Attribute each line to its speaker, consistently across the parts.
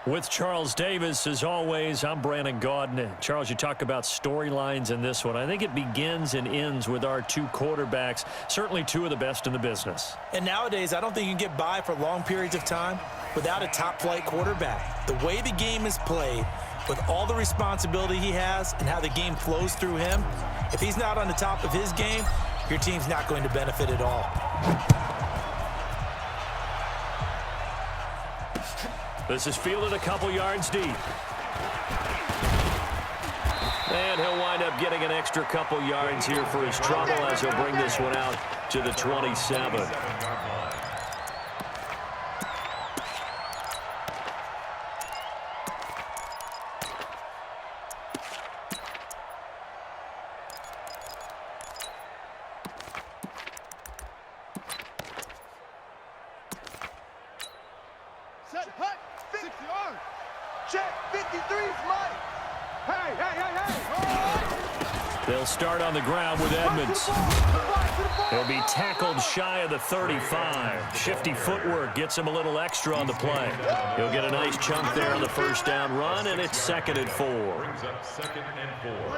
Speaker 1: With Charles Davis, as always, I'm Brandon Gaudin. Charles, you talk about storylines in this one. I think it begins and ends with our two quarterbacks, certainly two of the best in the business.
Speaker 2: And nowadays, I don't think you can get by for long periods of time without a top-flight quarterback. The way the game is played, with all the responsibility he has and how the game flows through him, if he's not on the top of his game, your team's not going to benefit at all.
Speaker 1: This is fielded a couple yards deep. And he'll wind up getting an extra couple yards here for his trouble as he'll bring this one out to the 27.
Speaker 3: Set, hut, 6 yards. Check, 53's Mike. Hey, hey, hey, hey.
Speaker 1: They'll start on the ground with Edmonds. He'll be tackled shy of the 35. Shifty footwork gets him a little extra on the play. He'll get a nice chunk there on the first down run, and it's 2nd and 4.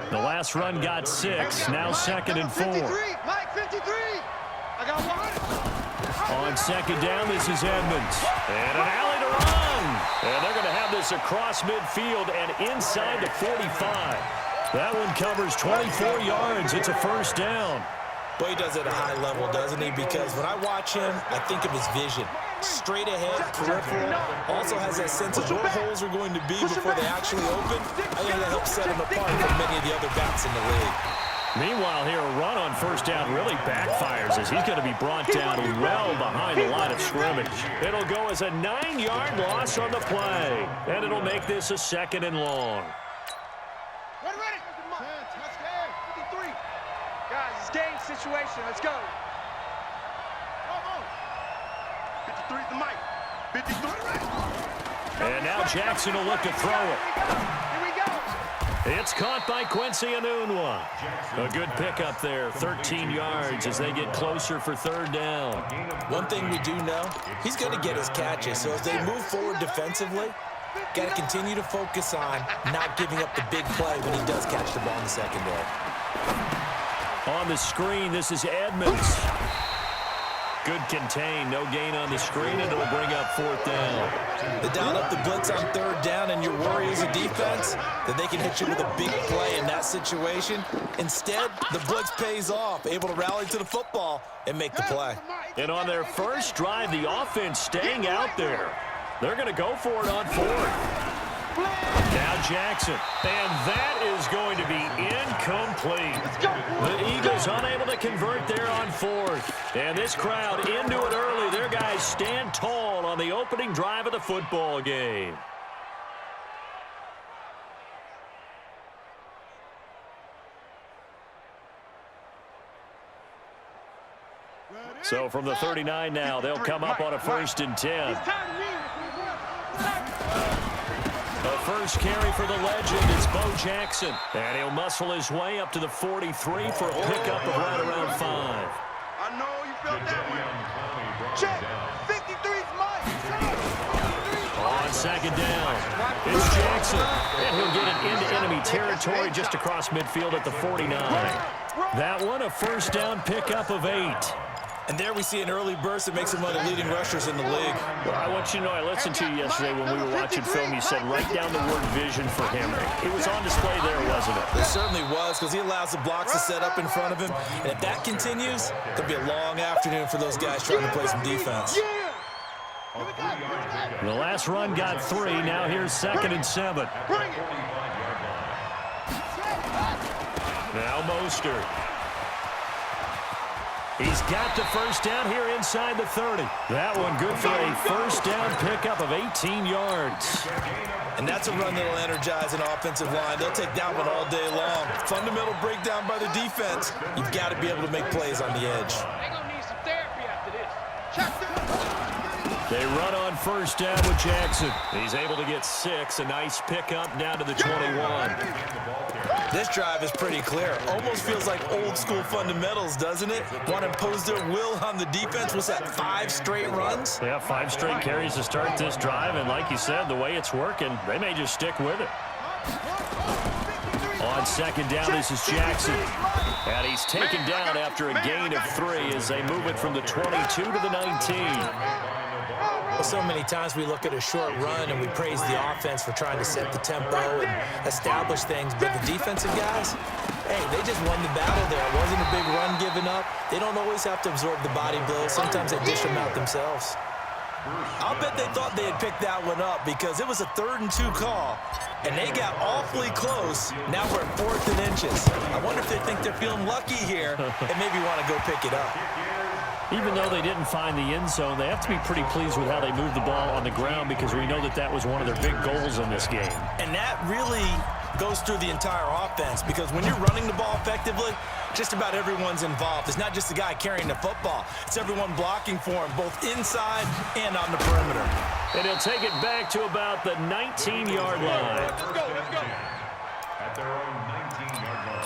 Speaker 1: The last run got 6, now 2nd and 4.
Speaker 3: 53, Mike, 53. I got one.
Speaker 1: On 2nd down, this is Edmonds. And an alley to run. And they're going to have this across midfield and inside the 45. That one covers 24 yards. It's a first down.
Speaker 2: Well, he does it at a high level, doesn't he? Because when I watch him, I think of his vision. Straight ahead, peripheral. Also has that sense of where holes are going to be before they actually open. I think that helps set him apart from many of the other backs in the league.
Speaker 1: Meanwhile, here, a run on first down really backfires as he's going to be brought down well behind the line of scrimmage. It'll go as a 9-yard loss on the play, and it'll make this a 2nd and long.
Speaker 3: Ready, ready. 53. Guys, it's game situation. Let's go. 53's the mic. 53 right.
Speaker 1: And now Jackson will look to throw it.
Speaker 3: Here we go.
Speaker 1: It's caught by Quincy Enunwa. A good pickup there, 13 yards as they get closer for 3rd down.
Speaker 2: One thing we do know, he's going to get his catches. So as they move forward defensively, got to continue to focus on not giving up the big play when he does catch the ball in the secondary.
Speaker 1: On the screen, this is Edmonds. Good contain, no gain on the screen, and it'll bring up 4th down.
Speaker 2: They dial up the blitz on 3rd down, and your worry as a defense that they can hit you with a big play in that situation. Instead, the blitz pays off, able to rally to the football and make the play.
Speaker 1: And on their first drive, the offense staying out there. They're going to go for it on 4th. Now Jackson, and that is going to be incomplete. The Eagles unable to convert there on 4th. And this crowd into it early. Their guys stand tall on the opening drive of the football game. So from the 39 now, they'll come up on a 1st and 10. The first carry for the legend is Bo Jackson. And he'll muscle his way up to the 43 for a pickup of right around 5.
Speaker 3: I know you felt that one. Check. 53's Mike.
Speaker 1: On 2nd down, it's Jackson. And he'll get it into enemy territory just across midfield at the 49. That one, a first down pickup of 8.
Speaker 2: And there we see an early burst that makes him one of the leading rushers in the league.
Speaker 1: Well, I want you to know, I listened to you yesterday when we were watching film. You said write down the word vision for him. It was on display there, wasn't it?
Speaker 2: It certainly was, because he allows the blocks to set up in front of him. And if that continues, it'll be a long afternoon for those guys trying to play some defense.
Speaker 1: The last run got 3. Now here's 2nd and 7. Now Mostert. He's got the first down here inside the 30. That one good for a first down pickup of 18 yards.
Speaker 2: And that's a run that'll energize an offensive line. They'll take that one all day long. Fundamental breakdown by the defense. You've got to be able to make plays on the edge.
Speaker 3: They're going to need some therapy after this. Check this.
Speaker 1: They run on first down with Jackson. He's able to get 6. A nice pickup down to the 21.
Speaker 2: This drive is pretty clear. Almost feels like old school fundamentals, doesn't it? Want to impose their will on the defense. Was that 5 straight runs?
Speaker 1: Yeah, 5 straight carries to start this drive. And like you said, the way it's working, they may just stick with it. On second down, this is Jackson. And he's taken down after a gain of 3 as they move it from the 22 to the 19.
Speaker 2: Well, so many times we look at a short run and we praise the offense for trying to set the tempo and establish things, but the defensive guys, hey, they just won the battle there. It wasn't a big run given up. They don't always have to absorb the body blows. Sometimes they dish them out themselves. I'll bet they thought they had picked that one up because it was a 3rd and 2 call, and they got awfully close. Now we're at 4th and inches. I wonder if they think they're feeling lucky here and maybe want to go pick it up.
Speaker 1: Even though they didn't find the end zone, they have to be pretty pleased with how they moved the ball on the ground because we know that that was one of their big goals in this game.
Speaker 2: And that really goes through the entire offense because when you're running the ball effectively, just about everyone's involved. It's not just the guy carrying the football. It's everyone blocking for him, both inside and on the perimeter.
Speaker 1: And he'll take it back to about the 19-yard line.
Speaker 3: Let's go, let's go.
Speaker 4: At their own 19-yard line.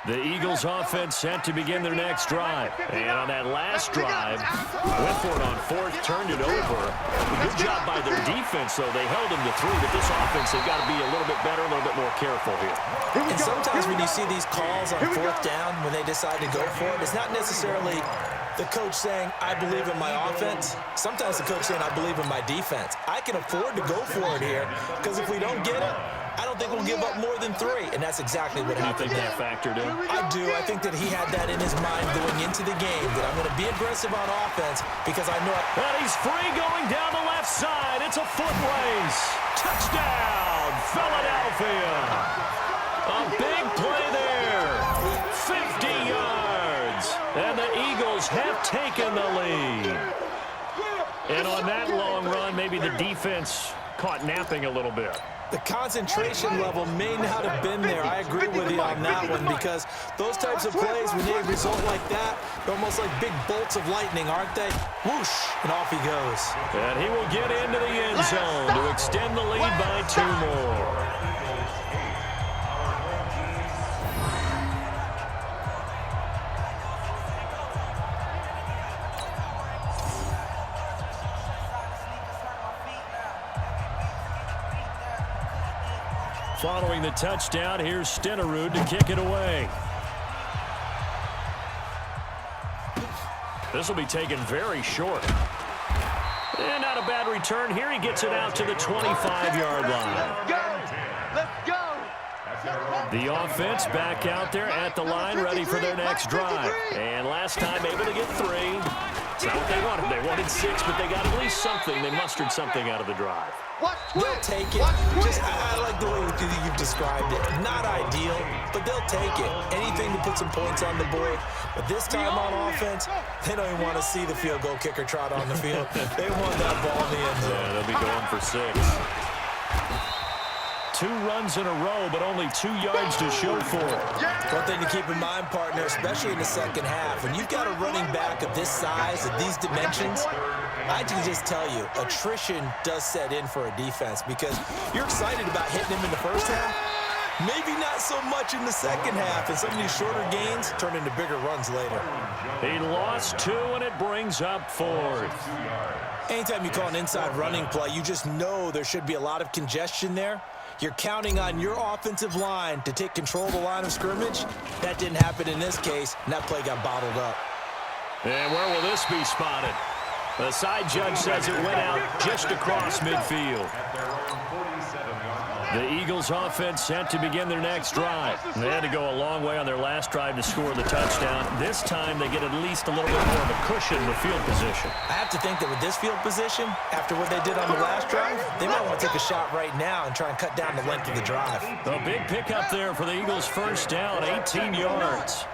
Speaker 1: The Eagles offense set to begin their next drive. And on that last drive, went for it on 4th, turned it over. Good job by their defense, though. They held them to 3, but this offense, they've got to be a little bit better, a little bit more careful here.
Speaker 2: And sometimes when you see these calls on 4th down, when they decide to go for it, it's not necessarily the coach saying, I believe in my offense. Sometimes the coach saying, I believe in my defense. I can afford to go for it here because if we don't get it, I don't think we'll give up more than 3, and that's exactly what happened.
Speaker 1: You think that factored in?
Speaker 2: I do. I think that he had that in his mind going into the game, that I'm going to be aggressive on offense because I know
Speaker 1: And he's free going down the left side. It's a foot race. Touchdown, Philadelphia. A big play there. 50 yards. And the Eagles have taken the lead. And on that long run, maybe the defense caught napping a little bit.
Speaker 2: the concentration level may not have been there. I agree with you on that one, because those types of plays, when they result like that, they're almost like big bolts of lightning, aren't they? Whoosh, and off he goes.
Speaker 1: And he will get into the end zone to extend the lead by 2 more. Following the touchdown, here's Stenerud to kick it away. This will be taken very short. And not a bad return here. He gets it out to the 25-yard line.
Speaker 3: Let's go!
Speaker 1: The offense back out there at the line, ready for their next drive. And last time able to get 3. It's not what they wanted. They wanted 6, but they got at least something. They mustered something out of the drive.
Speaker 2: They'll take it. Just, I like the way you've described it. Not ideal, but they'll take it. Anything to put some points on the board. But this time on offense, they don't even want to see the field goal kicker trot on the field. They want that ball in the end zone.
Speaker 1: Yeah, they'll be going for 6. 2 runs in a row, but only 2 yards to show for it.
Speaker 2: One thing to keep in mind, partner, especially in the second half, when you've got a running back of this size, of these dimensions, I can just tell you, attrition does set in for a defense, because you're excited about hitting him in the first half, maybe not so much in the second half, and some of these shorter gains turn into bigger runs later.
Speaker 1: He lost 2, and it brings up 4th.
Speaker 2: Anytime you call an inside running play, you just know there should be a lot of congestion there. You're counting on your offensive line to take control of the line of scrimmage. That didn't happen in this case, and that play got bottled up.
Speaker 1: And where will this be spotted? The side judge says it went out just across midfield. The Eagles offense set to begin their next drive. They had to go a long way on their last drive to score the touchdown. This time they get at least a little bit more of a cushion with field position.
Speaker 2: I have to think that with this field position, after what they did on the last drive, they might want to take a shot right now and try and cut down the length of the drive.
Speaker 1: A big pickup there for the Eagles' first down, 18 yards.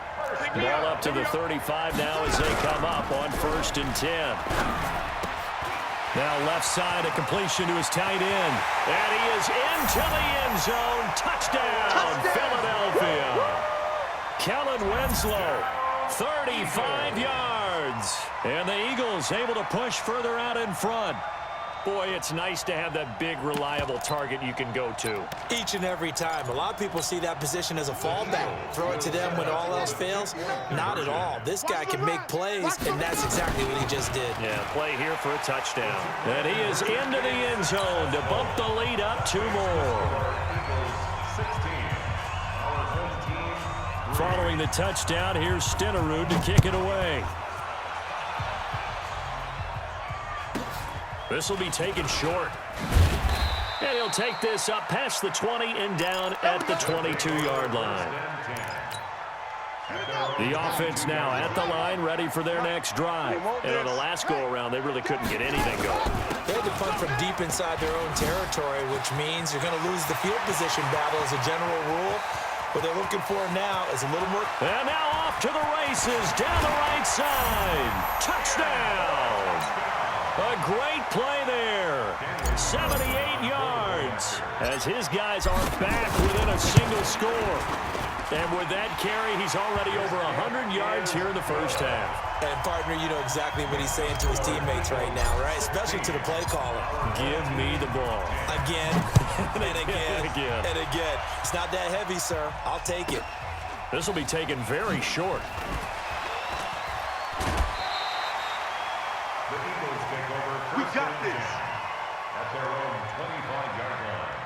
Speaker 1: Ball up to the 35 now as they come up on 1st and 10. Now left side, a completion to his tight end. And he is into the end zone. Touchdown, Philadelphia. Kellen Winslow, 35 yards. And the Eagles able to push further out in front. Boy, it's nice to have that big, reliable target you can go to.
Speaker 2: Each and every time. A lot of people see that position as a fallback. Throw it to them when all else fails. Not at all. This guy can make plays, and that's exactly what he just did.
Speaker 1: Yeah, play here for a touchdown. And he is into the end zone to bump the lead up 2 more. Following the touchdown, here's Stenerud to kick it away. This will be taken short. And he'll take this up past the 20 and down at the 22-yard line. The offense now at the line, ready for their next drive. And on the last go-around, they really couldn't get anything going.
Speaker 2: They had to punt from deep inside their own territory, which means you're going to lose the field position battle as a general rule. What they're looking for now is a little more.
Speaker 1: And now off to the races, down the right side. Touchdown! A great play there. 78 yards as his guys are back within a single score. And with that carry, he's already over 100 yards here in the first half.
Speaker 2: And, partner, you know exactly what he's saying to his teammates right now, right? Especially to the play caller.
Speaker 1: Give me the ball.
Speaker 2: Again, and again,
Speaker 1: and again.
Speaker 2: and again. It's not that heavy, sir. I'll take it.
Speaker 1: This will be taken very short.
Speaker 4: The Eagles take over first.
Speaker 3: We got this.
Speaker 4: At their own 25-yard line.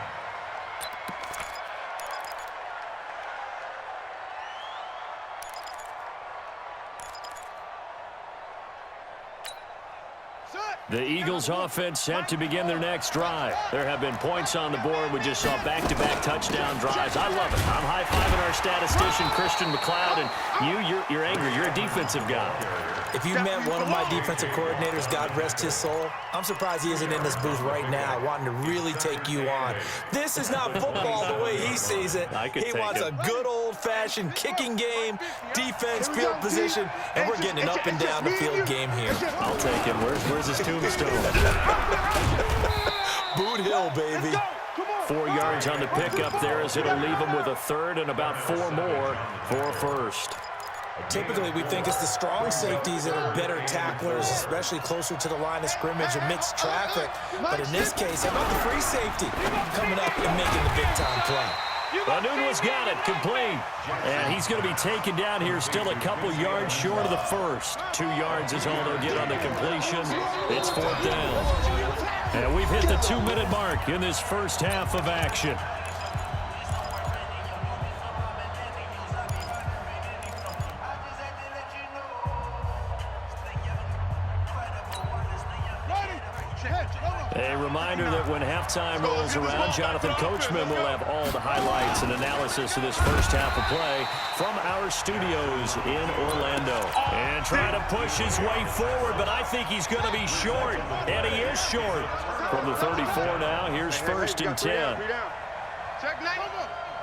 Speaker 1: The Eagles offense set to begin their next drive. There have been points on the board. We just saw back-to-back touchdown drives. I love it. I'm high-fiving our statistician, Christian McLeod, and you're angry. You're a defensive guy.
Speaker 2: If you met one of my defensive coordinators, God rest his soul, I'm surprised he isn't in this booth right now wanting to really take you on. This is not football the way he sees it. He wants a good old-fashioned kicking game, defense, field position, and we're getting an up and down the field game here.
Speaker 1: I'll take him. Where's his tombstone?
Speaker 2: Boot Hill, baby.
Speaker 1: 4 yards on the pickup there as it'll leave him with a third and about 4 more for a first.
Speaker 2: Typically, we think it's the strong safeties that are better tacklers, especially closer to the line of scrimmage amidst traffic. But in this case, how about the free safety coming up and making the big-time play?
Speaker 1: Anunua's got it, complete. And he's going to be taken down here, still a couple yards short of the first. 2 yards is all they'll get on the completion. It's 4th down. And we've hit the 2-minute mark in this first half of action. A reminder that when halftime rolls around, Jonathan Coachman will have all the highlights and analysis of this first half of play from our studios in Orlando. And trying to push his way forward, but I think he's going to be short. And he is short. From the 34 now, here's 1st and 10.
Speaker 3: Check 90.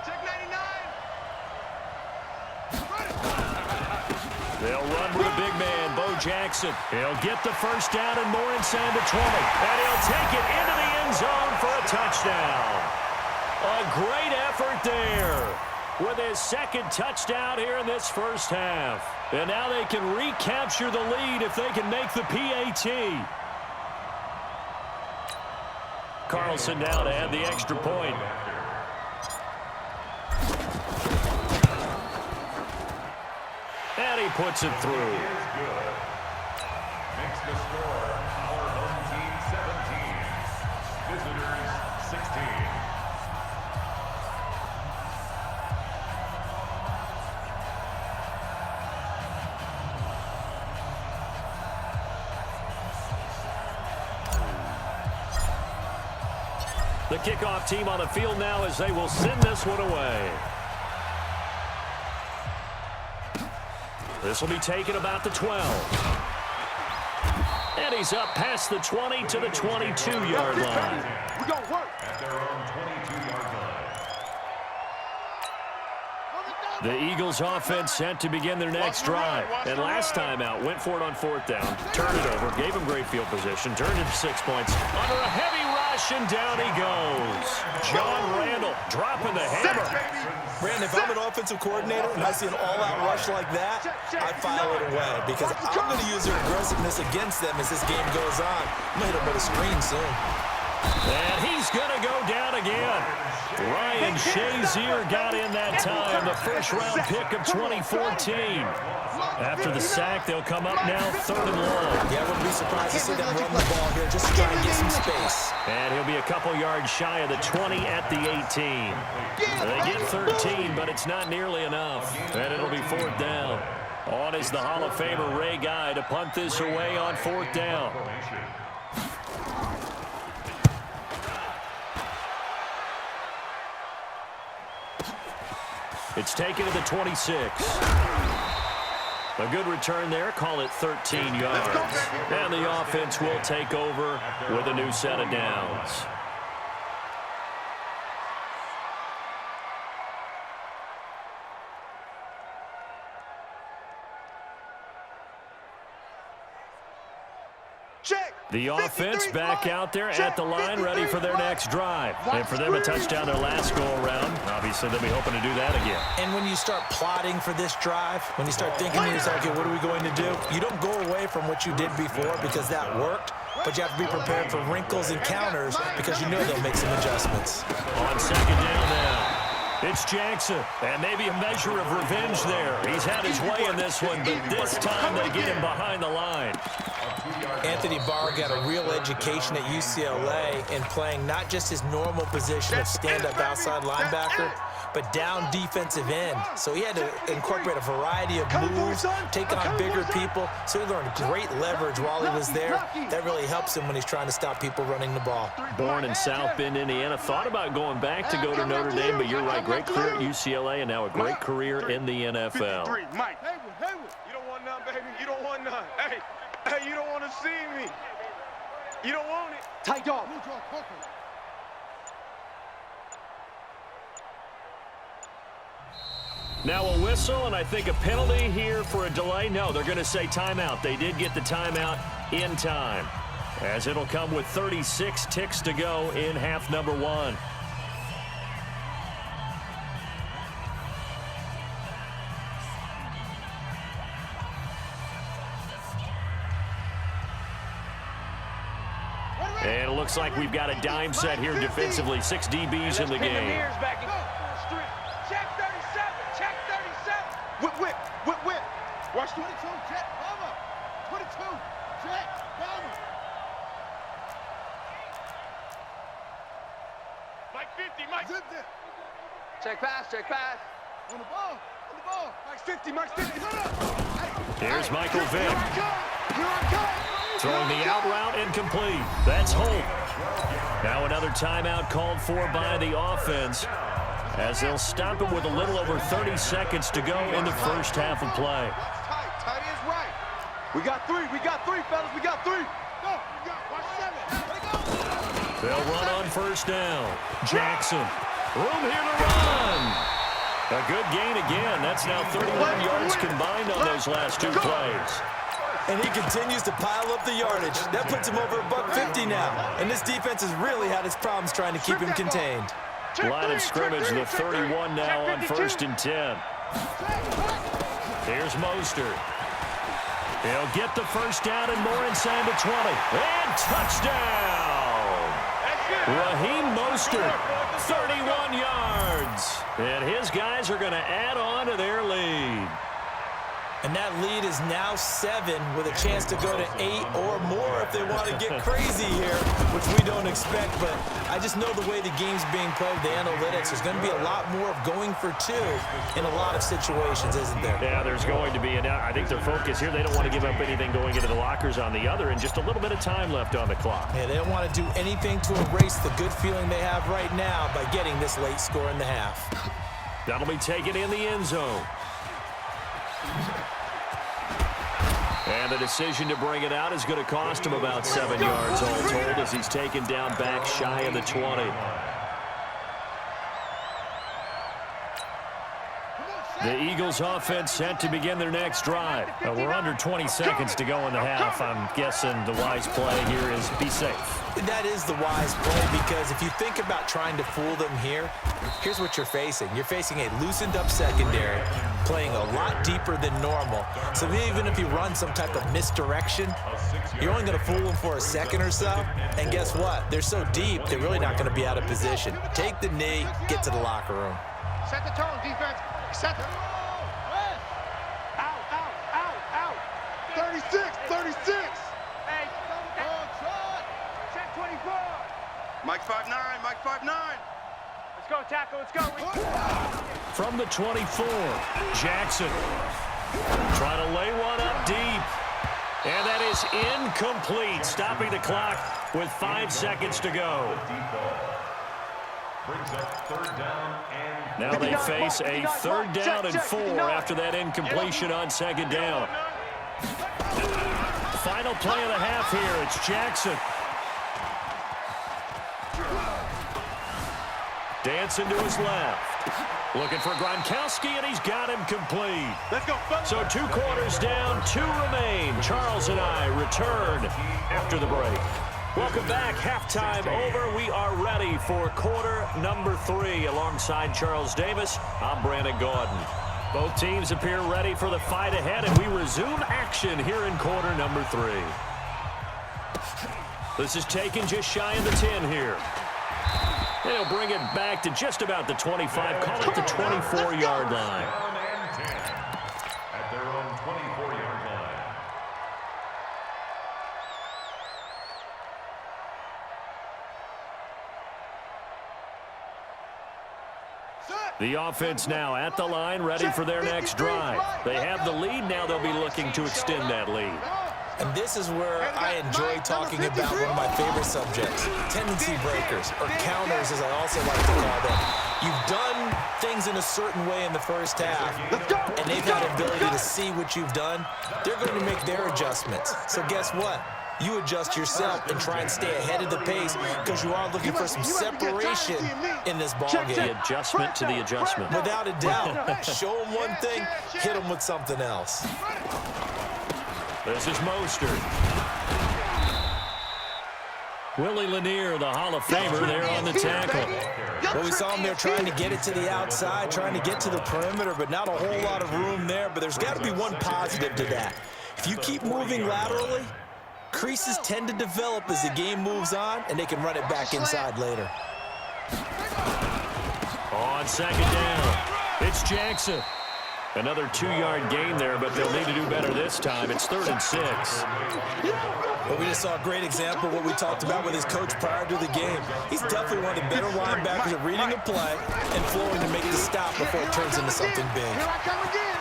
Speaker 3: Check 99.
Speaker 1: They'll run with a big man, Bo Jackson. He'll get the first down and more inside the 20. And he'll take it into the end zone for a touchdown. A great effort there with his second touchdown here in this first half. And now they can recapture the lead if they can make the PAT. Carlson now to add the extra point. And he puts it through.
Speaker 4: Makes the score our home team 17. Visitors 16.
Speaker 1: The kickoff team on the field now as they will send this one away. This will be taken about the 12. And he's up past the 20 to the 22-yard line.
Speaker 3: We're going to work.
Speaker 4: At their own 22-yard line.
Speaker 1: The Eagles offense set to begin their next drive. And last time out, went for it on 4th down, turned it over, gave him great field position, turned it to 6 points. Under a heavy rush, and down he goes. John Randall dropping the hammer.
Speaker 2: Brandon, if I'm an offensive coordinator and I see an all-out rush like that, I file it away because I'm going to use their aggressiveness against them as this game goes on. I'm going to hit them with a screen soon.
Speaker 1: And he's going to go down again. Ryan Shazier got in that time, the first-round pick of 2014. After the sack, they'll come up now 3rd and long.
Speaker 2: Yeah, I wouldn't be surprised to see them run the ball here just to try and get some space.
Speaker 1: And he'll be a couple yards shy of the 20 at the 18. They get 13, but it's not nearly enough. And it'll be 4th down. On is the Hall of Famer Ray Guy to punt this away on 4th down. It's taken to the 26. A good return there. Call it 13 yards. And the offense will take over with a new set of downs. The offense back out there at the line, ready for their next drive. And for them, a touchdown their last go-around. Obviously, they'll be hoping to do that again.
Speaker 2: And when you start plotting for this drive, when you start thinking to yourself, okay, what are we going to do? You don't go away from what you did before because that worked, but you have to be prepared for wrinkles and counters because you know they'll make some adjustments.
Speaker 1: On 2nd down now. It's Jackson, and maybe a measure of revenge there. He's had his way in this one, but this time they get him behind the line.
Speaker 2: Anthony Barr got a real education at UCLA in playing not just his normal position of stand-up outside linebacker, but down defensive end. So he had to incorporate a variety of moves, take on bigger people. So he learned great leverage while he was there. That really helps him when he's trying to stop people running the ball.
Speaker 1: Born in South Bend, Indiana. Thought about going back to go to Notre Dame, but you're right. Great career at UCLA and now a great career in the NFL.
Speaker 3: Mike, you don't want none, baby. You don't want none. Hey, you don't want to see me. You don't want it. Tight dog.
Speaker 1: Now a whistle, and I think a penalty here for a delay. No, they're going to say timeout. They did get the timeout in time, as it'll come with 36 ticks to go in half number 1. And it looks like we've got a dime set here defensively. 6 DBs in the game.
Speaker 3: Check 37. Check 37. Whip. Watch 22. Check. Bomber. 22. Check. Bomber. Mike 50. Mike. Zip it. Check pass. On the ball. Mike 50.
Speaker 1: Here's Michael Vick. Throwing the out route incomplete. That's Holt. Now another timeout called for by the offense, as they'll stop it with a little over 30 seconds to go in the first half of play.
Speaker 3: Tight is right. We got three, fellas. We got 3. Go. Watch 7.
Speaker 1: They'll run on 1st down. Jackson. Room here to run. A good gain again. That's now 31 yards combined on those last 2 plays.
Speaker 2: And he continues to pile up the yardage. That puts him over $150 now. And this defense has really had its problems trying to keep him contained.
Speaker 1: Line of scrimmage, the 31 now on 1st and 10. Here's Mostert. He'll get the first down and more inside the 20. And touchdown! Raheem Mostert, 31 yards. And his guys are going to add on to their lead.
Speaker 2: And that lead is now 7 with a chance to go to 8 or more if they want to get crazy here, which we don't expect. But I just know the way the game's being played, the analytics, there's going to be a lot more of going for 2 in a lot of situations, isn't there?
Speaker 1: Yeah, there's going to be. And I think their focus here, they don't want to give up anything going into the lockers on the other, and just a little bit of time left on the clock.
Speaker 2: Yeah, they don't want to do anything to erase the good feeling they have right now by getting this late score in the half.
Speaker 1: That'll be taken in the end zone. And the decision to bring it out is going to cost him about 7 yards all told, as he's taken down back shy of the 20. The Eagles offense set to begin their next drive. We're under 20 seconds to go in the half. I'm guessing the wise play here is be safe.
Speaker 2: That is the wise play, because if you think about trying to fool them here, here's what you're facing. You're facing a loosened up secondary, playing a lot deeper than normal. So even if you run some type of misdirection, you're only going to fool them for a second or so. And guess what? They're so deep, they're really not going to be out of position. Take the knee, get to the locker room.
Speaker 5: Set the tone, defense. Set the... Out. 36. Hey, check 24.
Speaker 3: Mike 5'9", Mike 5'9".
Speaker 5: Let's go, tackle, let's go.
Speaker 1: From the 24, Jackson trying to lay one up deep. And that is incomplete, stopping the clock with 5 seconds to go.
Speaker 4: Brings up 3rd down and
Speaker 1: Now they face a 3rd down and 4 after that incompletion on 2nd down. Final play of the half here. It's Jackson. Dancing to his left. Looking for Gronkowski, and he's got him complete.
Speaker 3: Let's go.
Speaker 1: So 2 quarters down, 2 remain. Charles and I return after the break. Welcome back. Halftime over. We are ready for quarter number 3. Alongside Charles Davis, I'm Brandon Gordon. Both teams appear ready for the fight ahead, and we resume action here in quarter number 3. This is taken just shy of the 10 here. They'll bring it back to just about the 25, call it the 24-yard line.
Speaker 4: down and 10 at their own 24-yard line.
Speaker 1: The offense now at the line, ready for their next drive. They have the lead. Now they'll be looking to extend that lead.
Speaker 2: And this is where I enjoy talking about one of my favorite subjects, tendency breakers, or counters, as I also like to call them. You've done things in a certain way in the first half, and they've had the ability to see what you've done. They're going to make their adjustments. So guess what? You adjust yourself and try and stay ahead of the pace, because you are looking for some separation in this ball game.
Speaker 1: The adjustment to the adjustment.
Speaker 2: Without a doubt. Show them one thing, hit them with something else.
Speaker 1: This is Mostert. Willie Lanier, the Hall of Famer, there on the tackle.
Speaker 2: Well, we saw him there trying to get it to the outside, trying to get to the perimeter, but not a whole lot of room there. But there's got to be one positive to that. If you keep moving laterally, creases tend to develop as the game moves on, and they can run it back inside later.
Speaker 1: On 2nd down, it's Jackson. Another 2-yard gain there, but they'll need to do better this time. It's 3rd and 6.
Speaker 2: But we just saw a great example of what we talked about with his coach prior to the game. He's definitely one of the better linebackers at reading a play and flowing to make the stop before it turns into something big.
Speaker 5: Here I come again.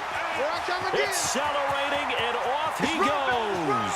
Speaker 1: Accelerating, and off he goes.